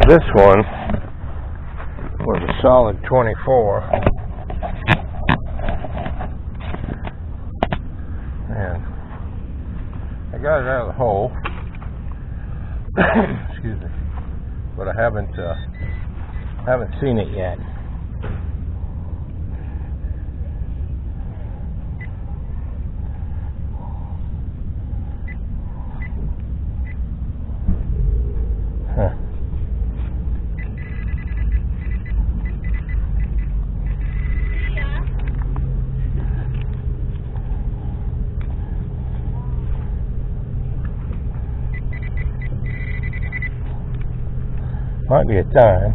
this one was a solid 24. And I got it out of the hole. Excuse me. But I haven't seen it yet. Huh. Might be a time.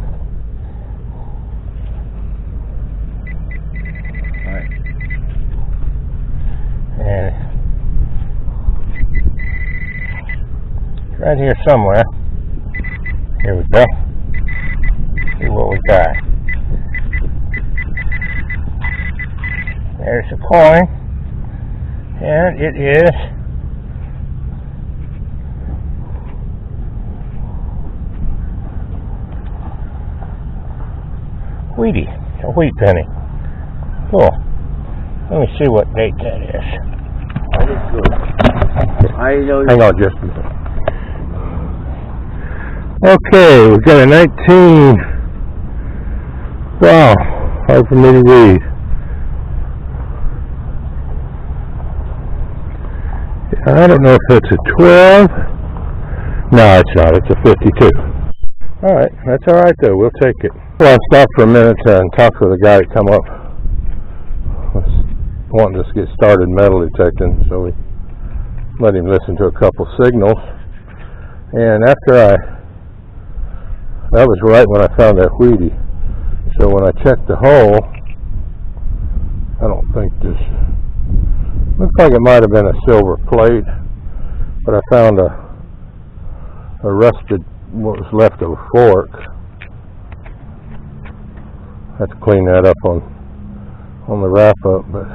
Right. And it's right here somewhere. Here we go. See what we got. There's a coin. And it is Wheatie, a wheat penny. Cool. Let me see what date that is. That is good. Hang on just a minute. Okay, we've got a 19. Wow, hard for me to read. I don't know if it's a 12. No, it's not. It's a 52. Alright, that's alright though. We'll take it. Well, I stopped for a minute and talked with a guy that come up. Was wanting to get started metal detecting, so we let him listen to a couple signals. And after that was right when I found that Wheatie. So when I checked the hole, I don't think this, looks like it might have been a silver plate, but I found a rusted, what was left of a fork. I have to clean that up on the wrap up, but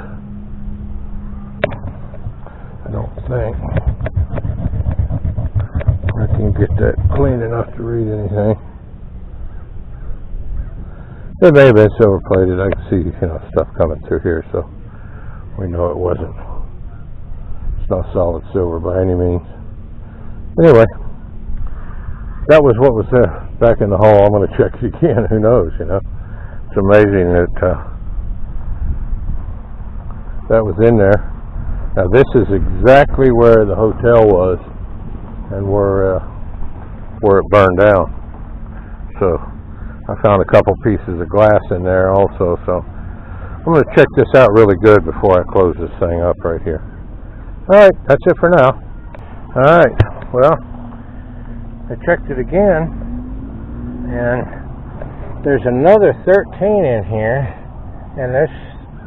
I don't think I can get that clean enough to read anything. It may have been silver plated. I can see, stuff coming through here, so we know it wasn't. It's not solid silver by any means. Anyway, that was what was there back in the hole. I'm going to check it again. Who knows? It's amazing that that was in there. Now this is exactly where the hotel was and where it burned down. So I found a couple pieces of glass in there also. So I'm going to check this out really good before I close this thing up right here. Alright, that's it for now. Alright, well, I checked it again, and there's another 13 in here, and there's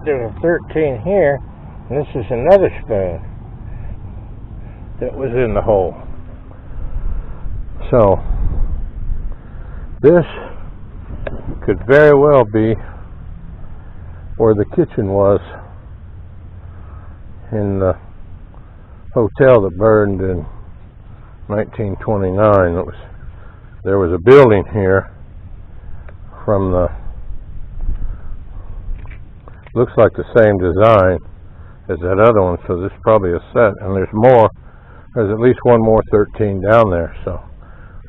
a 13 here, and this is another spoon that was in the hole. So this could very well be where the kitchen was in the hotel that burned in 1929. There was a building here from looks like the same design as that other one, so this is probably a set, and there's at least one more 13 down there, so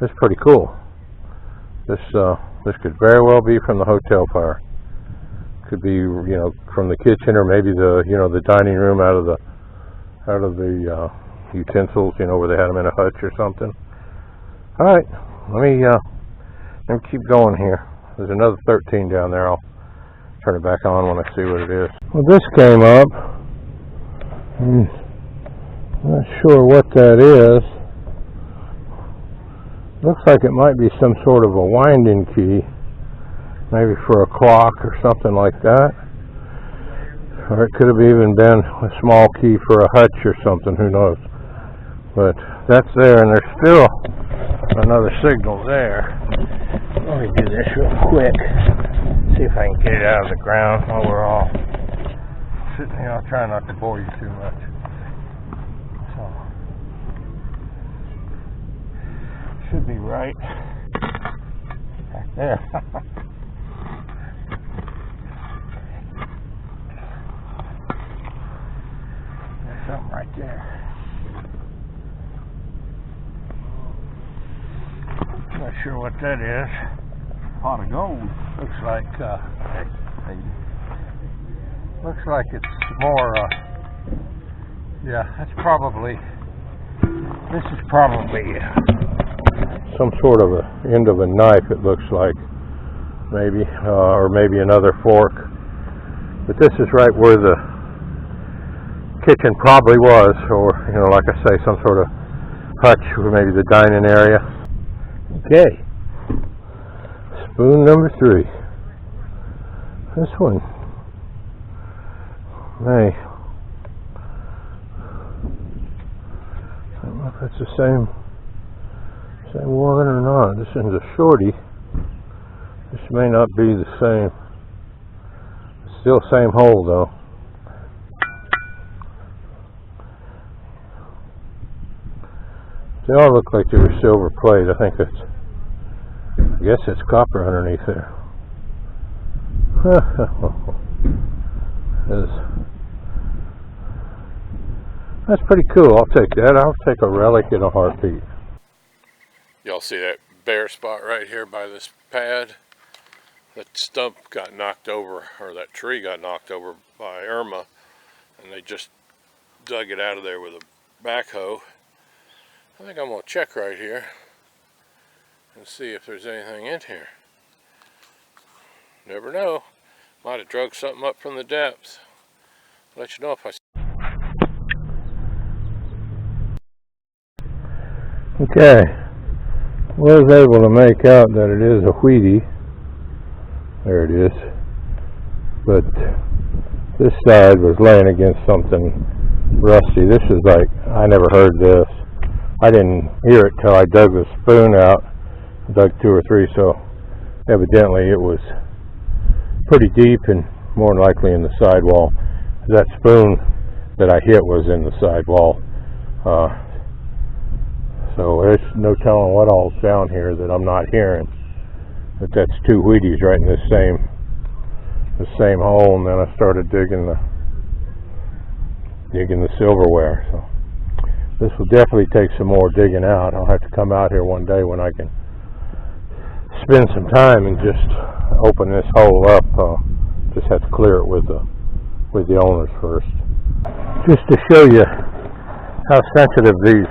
this is pretty cool. This could very well be from the hotel fire. Could be, from the kitchen, or maybe the dining room out of the utensils, where they had them in a hutch or something. Alright, let me keep going here. There's another 13 down there. I'll turn it back on when I see what it is. Well, this came up. I'm not sure what that is. Looks like it might be some sort of a winding key, maybe for a clock or something like that. Or it could have even been a small key for a hutch or something, who knows. But that's there, and there's still another signal there. Let me do this real quick. See if I can get it out of the ground while we're all sitting here. I'll try not to bore you too much. So, should be right Yeah. There's something right there. Not sure what that is. Pot of gold. Looks like looks like it's more yeah, that's probably, this is probably some sort of a end of a knife, it looks like, maybe, or maybe another fork. But this is right where the kitchen probably was, or, you know, like I say, some sort of hutch, or maybe the dining area. Okay, spoon number 3. This one may, I don't know if it's the same one or not. This is a shorty. This may not be the same. Still same hole though. They all look like they were silver plate. I guess it's copper underneath there. That's pretty cool. I'll take that. I'll take a relic in a heartbeat. Y'all see that bare spot right here by this pad? That stump got knocked over, or that tree got knocked over by Irma, and they just dug it out of there with a backhoe. I think I'm going to check right here and see if there's anything in here. Never know. Might have drug something up from the depths. I'll let you know if I see. Okay. Was able to make out that it is a wheatie. There it is. But this side was laying against something rusty. This is like, I never heard this. I didn't hear it till I dug the spoon out. Dug 2 or 3, so evidently it was pretty deep and more than likely in the sidewall. That spoon that I hit was in the sidewall. So there's no telling what all's down here that I'm not hearing. But that's 2 Wheaties right in the same hole, and then I started digging the silverware. So this will definitely take some more digging out. I'll have to come out here one day when I can spend some time and just open this hole up. Just have to clear it with the owners first. Just to show you how sensitive these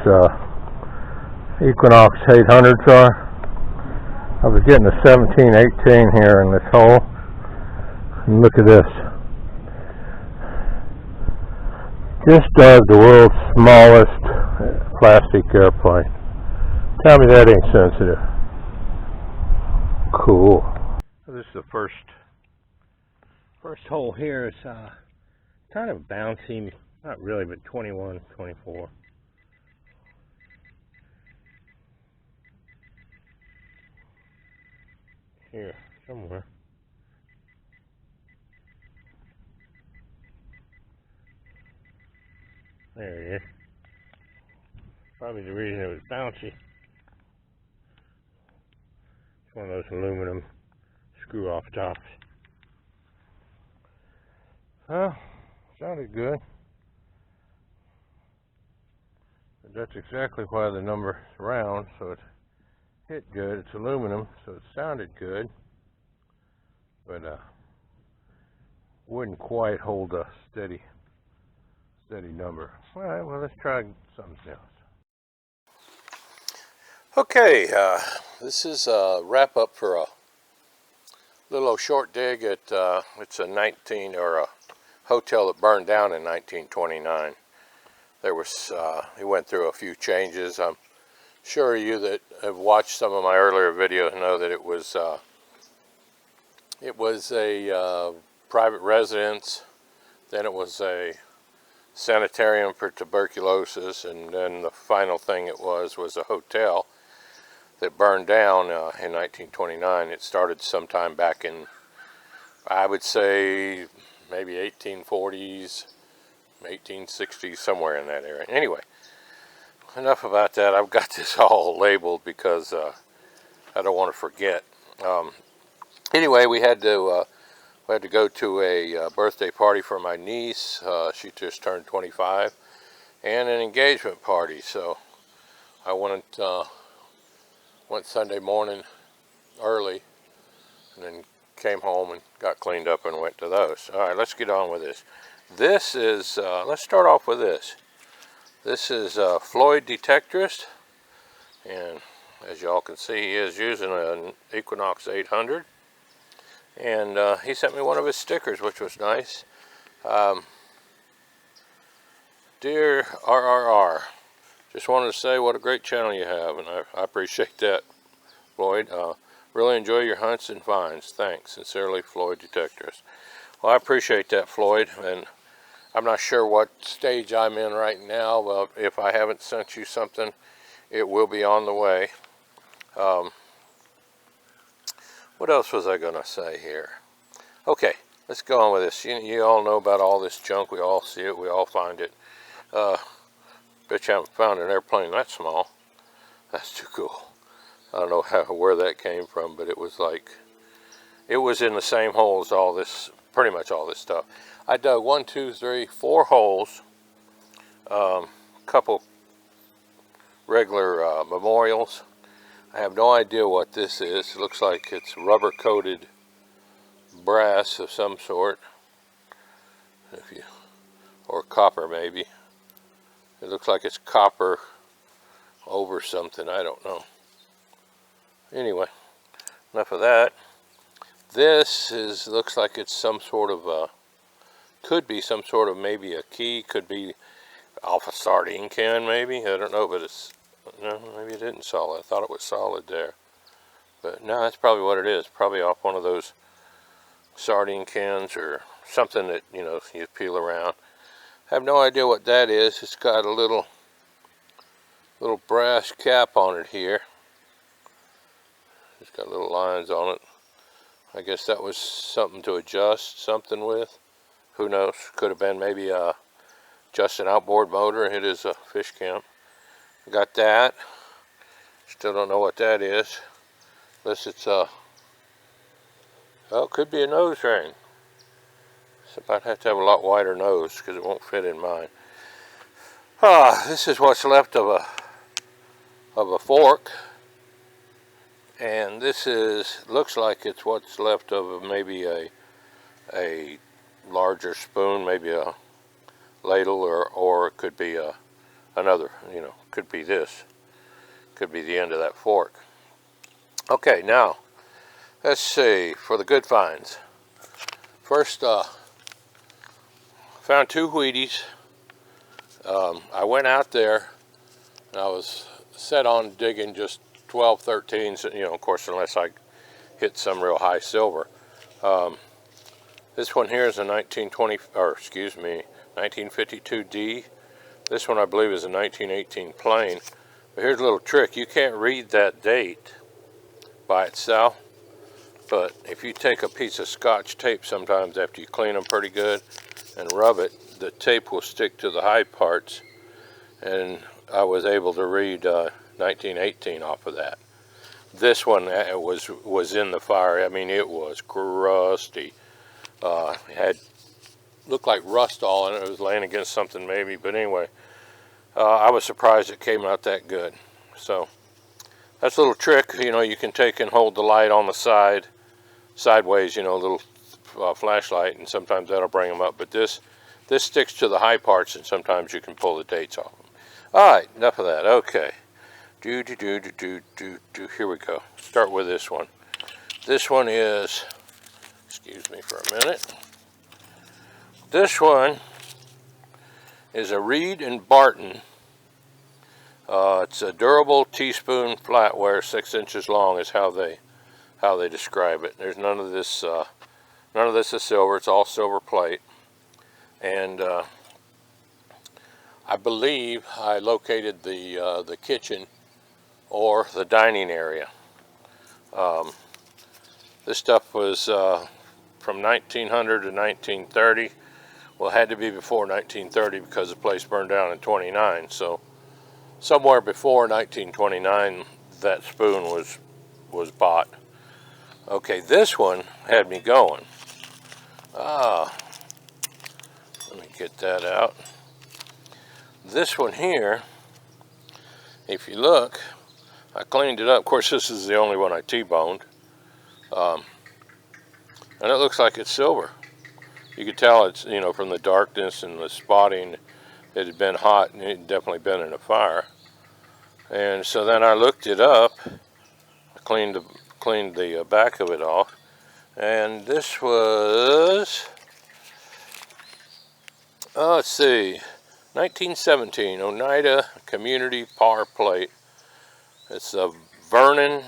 Equinox 800s are. I was getting a 17-18 here in this hole. And look at this. Just dug the world's smallest plastic airplane. Tell me that ain't sensitive. Cool. This is the first hole here. It's kind of bouncy, not really, but 21, 24. Here, somewhere. There it is. Probably the reason it was bouncy. It's one of those aluminum screw-off tops. Well, sounded good. But that's exactly why the number's round, so it hit good. It's aluminum, so it sounded good, but wouldn't quite hold a steady number. All right, well, let's try something else. Okay, this is a wrap up for a little old short dig at it's a hotel that burned down in 1929. There was it went through a few changes. I'm sure you that have watched some of my earlier videos know that it was a private residence, then it was a sanitarium for tuberculosis, and then the final thing it was a hotel that burned down in 1929. It started sometime back in, I would say, maybe 1840s, 1860s, somewhere in that area. Anyway, enough about that. I've got this all labeled because I don't want to forget. Anyway, we had to go to a birthday party for my niece. She just turned 25, and an engagement party. So I went Sunday morning early, and then came home and got cleaned up and went to those. All right, let's get on with this. This is, let's start off with this. This is Floyd Detectorist, and as y'all can see, he is using an Equinox 800, and he sent me one of his stickers, which was nice. Dear RRR, just wanted to say what a great channel you have, and I appreciate that, Floyd. Really enjoy your hunts and finds. Thanks. Sincerely, Floyd Detectorist. Well, I appreciate that, Floyd, and I'm not sure what stage I'm in right now, but if I haven't sent you something, it will be on the way. What else was I going to say here? Okay, let's go on with this. You all know about all this junk. We all see it. We all find it. Bet you haven't found an airplane that small. That's too cool. I don't know where that came from, but it was like, it was in the same hole as all this, pretty much all this stuff. I dug 1, 2, 3, 4 holes, couple regular memorials. I have no idea what this is. It looks like it's rubber coated brass of some sort, or copper maybe. It looks like it's copper over something, I don't know. Anyway, enough of that. This looks like it's some sort of could be some sort of maybe a key, could be off a sardine can maybe, I don't know, but it's, no, maybe it isn't solid. I thought it was solid there, but no, that's probably what it is, probably off one of those sardine cans or something that, you know, you peel around. I have no idea what that is. It's got a little brass cap on it here. It's got little lines on it. I guess that was something to adjust something with. Who knows? Could have been maybe just an outboard motor. It is a fish camp. Got that. Still don't know what that is. Unless it's well, it could be a nose ring. Except I'd have to have a lot wider nose because it won't fit in mine. This is what's left of a fork. And this looks like it's what's left of maybe a larger spoon, maybe a ladle, or it could be another, you know, could be this. Could be the end of that fork. Okay, now, let's see, for the good finds. First, found 2 Wheaties. I went out there, and I was set on digging just 12, 13s, you know, of course, unless I hit some real high silver. This one here is a 1952D. This one I believe is a 1918 plain. But here's a little trick. You can't read that date by itself, but if you take a piece of Scotch tape sometimes after you clean them pretty good and rub it, the tape will stick to the high parts, and I was able to read 1918 off of that. This one was in the fire. I mean, it was crusty. It looked like rust all in it. It was laying against something maybe, but anyway, I was surprised it came out that good. So that's a little trick, you know, you can take and hold the light on the side, sideways, you know, a little flashlight, and sometimes that'll bring them up. But this sticks to the high parts, and sometimes you can pull the dates off them. All right, enough of that. Okay. Here we go. Start with this one. This one is, excuse me for a minute. This one is a Reed and Barton. It's a durable teaspoon flatware, 6 inches long is how they describe it. There's none of this is silver. It's all silver plate. And I believe I located the kitchen or the dining area. This stuff was from 1900 to 1930. Well, it had to be before 1930 because the place burned down in 29. So somewhere before 1929, that spoon was bought. Okay, this one had me going. Let me get that out. This one here, if you look, I cleaned it up. Of course, this is the only one I T-boned. And it looks like it's silver. You could tell it's, you know, from the darkness and the spotting, it had been hot and it had definitely been in a fire. And so then I looked it up, I cleaned the back of it off, and this was, let's see, 1917 Oneida Community Par Plate. It's a Vernon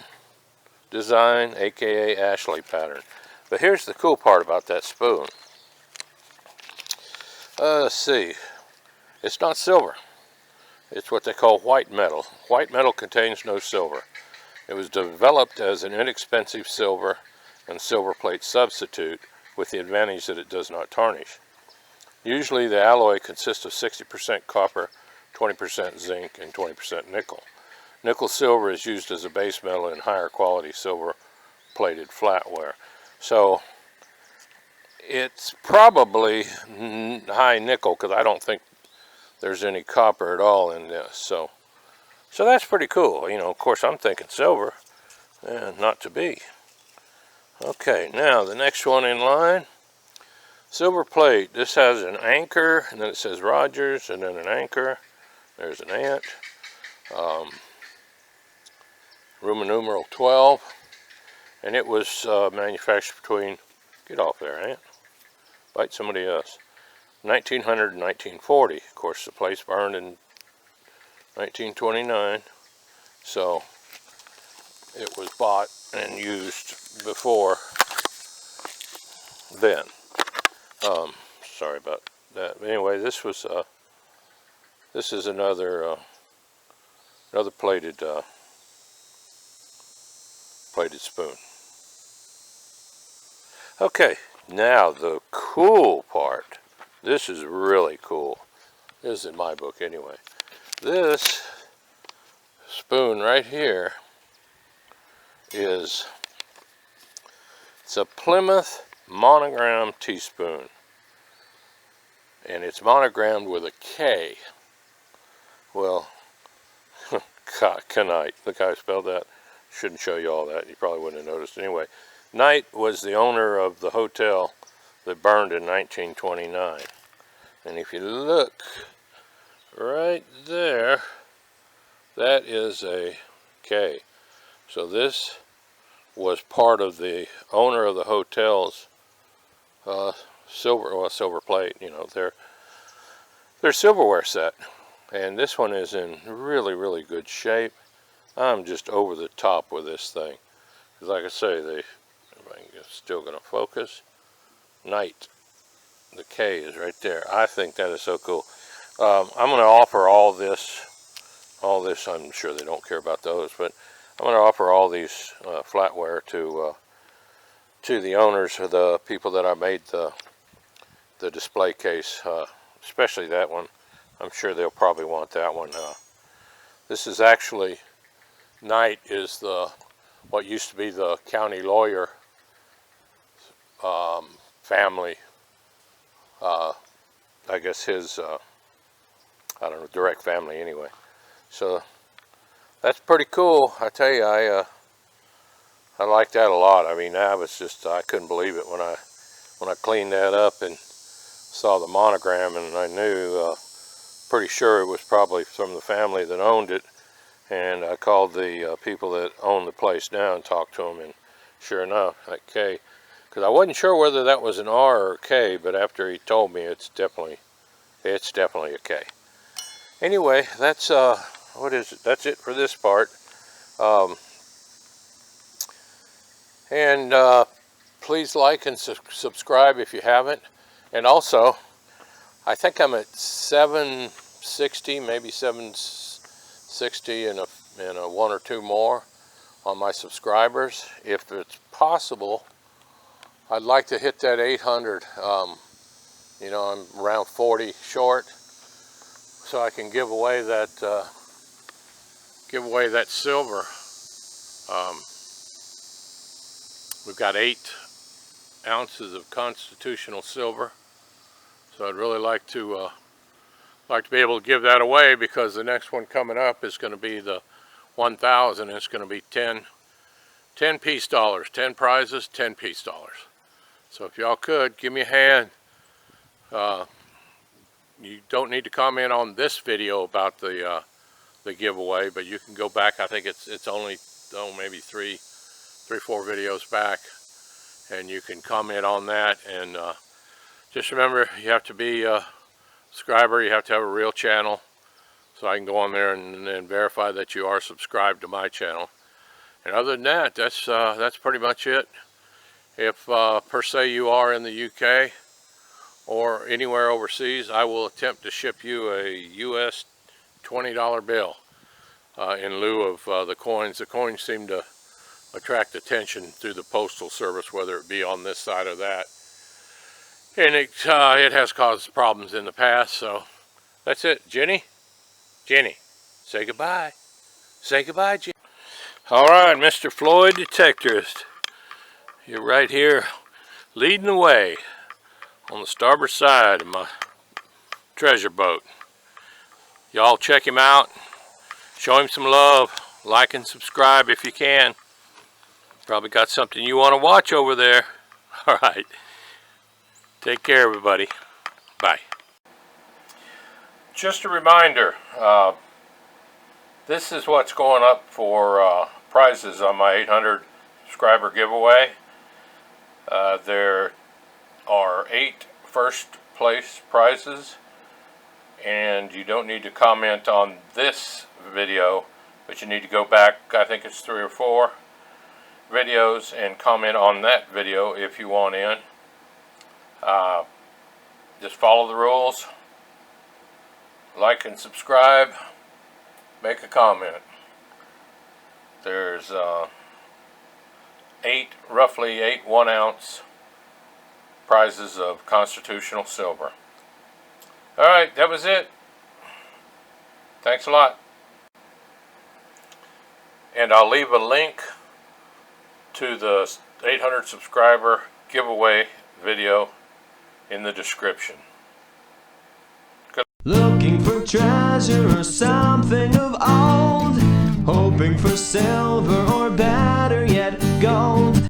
design, aka Ashley pattern. But here's the cool part about that spoon. Let's see, it's not silver. It's what they call white metal. White metal contains no silver. It was developed as an inexpensive silver and silver plate substitute with the advantage that it does not tarnish. Usually the alloy consists of 60% copper, 20% zinc, and 20% nickel. Nickel silver is used as a base metal in higher quality silver plated flatware. So it's probably high nickel because I don't think there's any copper at all in this. So that's pretty cool. You know, of course I'm thinking silver, and not to be. Okay, now the next one in line, silver plate. This has an anchor, and then it says Rogers, and then an anchor. There's an ant. Roman numeral 12, and it was manufactured between, get off there, ant, bite somebody else, 1900 and 1940. Of course, the place burned in 1929, so it was bought and used before then. Sorry about that. Anyway, this was this is another plated spoon. Okay, now the cool part. This is really cool. This is in my book anyway. This spoon right here it's a Plymouth monogram teaspoon, and it's monogrammed with a K. Well, Knight. Look how I spelled that. Shouldn't show you all that. You probably wouldn't have noticed anyway. Knight was the owner of the hotel that burned in 1929. And if you look right there, that is a K. So this was part of the owner of the hotel's silver plate, you know, their silverware set. And this one is in really, really good shape. I'm just over the top with this thing. Because like I say, if I can get, still going to focus. Knight. The K is right there. I think that is so cool. I'm going to offer all this, I'm sure they don't care about those, but I'm going to offer all these flatware to the owners, or the people that I made the display case, especially that one. I'm sure they'll probably want that one. This is actually, Knight is what used to be the county lawyer family. I guess his, I don't know, direct family anyway. So that's pretty cool. I tell you, I like that a lot. I mean, I was just, I couldn't believe it when I cleaned that up and saw the monogram, and I knew, pretty sure it was probably from the family that owned it. And I called the people that owned the place now and talked to them, and sure enough, that K, because I wasn't sure whether that was an R or a K, but after he told me, it's definitely a K. Anyway, that's what is it? That's it for this part. Please like and subscribe if you haven't. And also, I think I'm at 760, maybe 760 and a one or two more on my subscribers. If it's possible, I'd like to hit that 800. You know, I'm around 40 short, so I can give away that silver We've got 8 ounces of constitutional silver, so I'd really like to be able to give that away, because the next one coming up is going to be the 1,000. It's going to be 10 piece dollars, 10 prizes, 10 piece dollars. So if y'all could give me a hand. You don't need to comment on this video about the giveaway, but you can go back. I think it's only maybe three, 4 videos back, and you can comment on that. And just remember, you have to be a subscriber. You have to have a real channel, so I can go on there and verify that you are subscribed to my channel. And other than that, that's pretty much it. If per se you are in the UK or anywhere overseas, I will attempt to ship you a US $20 bill in lieu of the coins. The coins seem to attract attention through the postal service, whether it be on this side or that. And it has caused problems in the past. So that's it. Jenny, say goodbye. Say goodbye, Jenny. All right, Mr. Floyd Detectorist, you're right here leading the way on the starboard side of my treasure boat. Y'all check him out, show him some love, like and subscribe if you can. Probably got something you want to watch over there. All right, take care everybody, bye. Just a reminder, this is what's going up for prizes on my 800 subscriber giveaway. There are 8 first place prizes, and you don't need to comment on this video, but you need to go back, I think it's 3 or 4 videos, and comment on that video if you want in. Just follow the rules, like and subscribe, make a comment. There's roughly 8 1-ounce prizes of constitutional silver. Alright, that was it. Thanks a lot. And I'll leave a link to the 800 subscriber giveaway video in the description. Looking for treasure or something of old, hoping for silver or better yet gold.